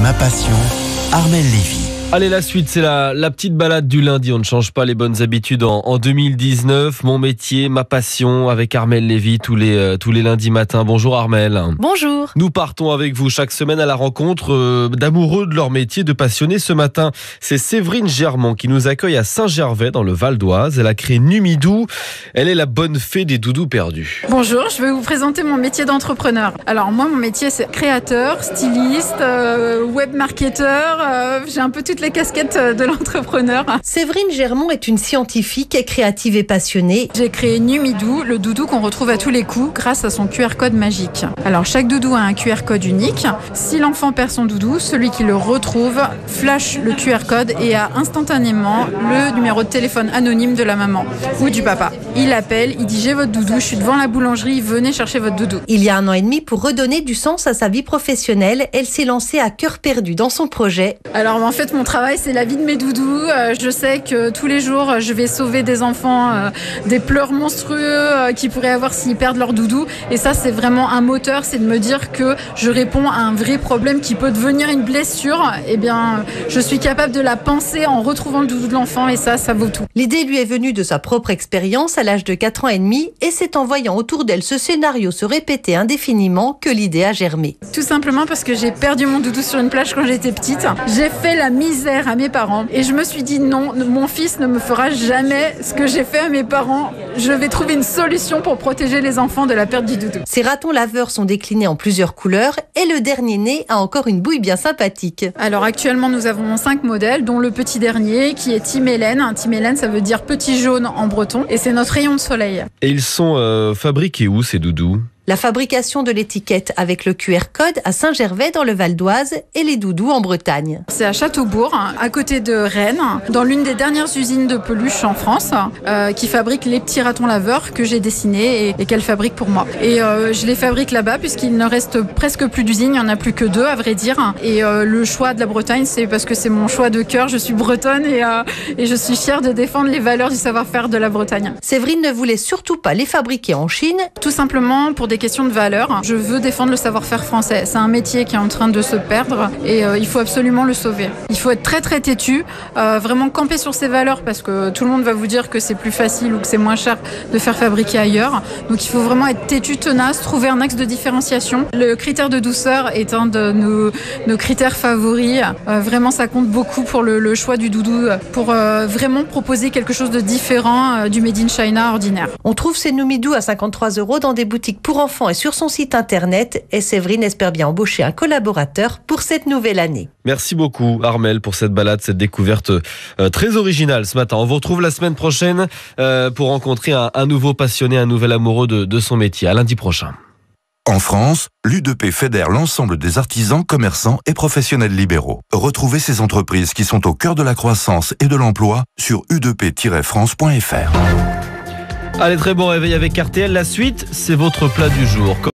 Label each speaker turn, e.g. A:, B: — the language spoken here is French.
A: Ma passion, Armelle Lévy.
B: Allez, la suite, c'est la petite balade du lundi. On ne change pas les bonnes habitudes en 2019. Mon métier, ma passion, avec Armelle Lévy tous les lundis matins. Bonjour Armelle.
C: Bonjour.
B: Nous partons avec vous chaque semaine à la rencontre d'amoureux de leur métier, de passionnés. Ce matin, c'est Séverine Germont qui nous accueille à Saint-Gervais dans le Val d'Oise. Elle a créé Numidou. Elle est la bonne fée des doudous perdus.
C: Bonjour, je vais vous présenter mon métier d'entrepreneur. Alors moi, mon métier, c'est créateur, styliste, web marketeur. J'ai un peu toutes les casquettes de l'entrepreneur.
D: Séverine Germont est une scientifique, créative et passionnée.
C: J'ai créé Numidou, le doudou qu'on retrouve à tous les coups grâce à son QR code magique. Alors chaque doudou a un QR code unique. Si l'enfant perd son doudou, celui qui le retrouve flash le QR code et a instantanément le numéro de téléphone anonyme de la maman ou du papa. Il appelle, il dit j'ai votre doudou, je suis devant la boulangerie, venez chercher votre doudou.
D: Il y a 1 an et demi, pour redonner du sens à sa vie professionnelle, elle s'est lancée à cœur perdu dans son projet.
C: Alors en fait, mon travail, c'est la vie de mes doudous. Je sais que tous les jours, je vais sauver des enfants des pleurs monstrueux qu'ils pourraient avoir s'ils perdent leur doudou. Et ça, c'est vraiment un moteur, c'est de me dire que je réponds à un vrai problème qui peut devenir une blessure. Eh bien, je suis capable de la penser en retrouvant le doudou de l'enfant et ça vaut tout.
D: L'idée lui est venue de sa propre expérience à l'âge de 4 ans et demi et c'est en voyant autour d'elle ce scénario se répéter indéfiniment que l'idée a germé.
C: Tout simplement parce que j'ai perdu mon doudou sur une plage quand j'étais petite. J'ai fait la misère à mes parents et je me suis dit non, mon fils ne me fera jamais ce que j'ai fait à mes parents. Je vais trouver une solution pour protéger les enfants de la perte du doudou.
D: Ces ratons laveurs sont déclinés en plusieurs couleurs et le dernier né a encore une bouille bien sympathique.
C: Alors actuellement nous avons 5 modèles dont le petit dernier qui est Tim Hélène. Tim Hélène, ça veut dire petit jaune en breton et c'est notre rayon de soleil.
B: Et ils sont fabriqués où ces doudous ?
D: La fabrication de l'étiquette avec le QR code à Saint-Gervais dans le Val d'Oise et les doudous en Bretagne.
C: C'est à Châteaubourg, à côté de Rennes, dans l'une des dernières usines de peluche en France, qui fabrique les petits ratons laveurs que j'ai dessinés et qu'elle fabrique pour moi. Et je les fabrique là-bas puisqu'il ne reste presque plus d'usines, il n'y en a plus que 2 à vrai dire. Et le choix de la Bretagne, c'est parce que c'est mon choix de cœur, je suis bretonne et je suis fière de défendre les valeurs du savoir-faire de la Bretagne.
D: Séverine ne voulait surtout pas les fabriquer en Chine.
C: Tout simplement pour des questions de valeur. Je veux défendre le savoir-faire français. C'est un métier qui est en train de se perdre et il faut absolument le sauver. Il faut être très très têtu, vraiment camper sur ses valeurs parce que tout le monde va vous dire que c'est plus facile ou que c'est moins cher de faire fabriquer ailleurs. Donc il faut vraiment être têtu, tenace, trouver un axe de différenciation. Le critère de douceur est un de nos critères favoris. Vraiment ça compte beaucoup pour le choix du doudou, pour vraiment proposer quelque chose de différent du Made in China ordinaire.
D: On trouve ces Numidou à 53 € dans des boutiques pour enfants et sur son site internet. Et Séverine espère bien embaucher un collaborateur pour cette nouvelle année.
B: Merci beaucoup Armelle pour cette balade, cette découverte très originale ce matin. On vous retrouve la semaine prochaine pour rencontrer un nouveau passionné, un nouvel amoureux de son métier. À lundi prochain.
E: En France, l'UDP fédère l'ensemble des artisans, commerçants et professionnels libéraux. Retrouvez ces entreprises qui sont au cœur de la croissance et de l'emploi sur udp-france.fr.
B: Allez, très bon réveil avec RTL. La suite, c'est votre plat du jour.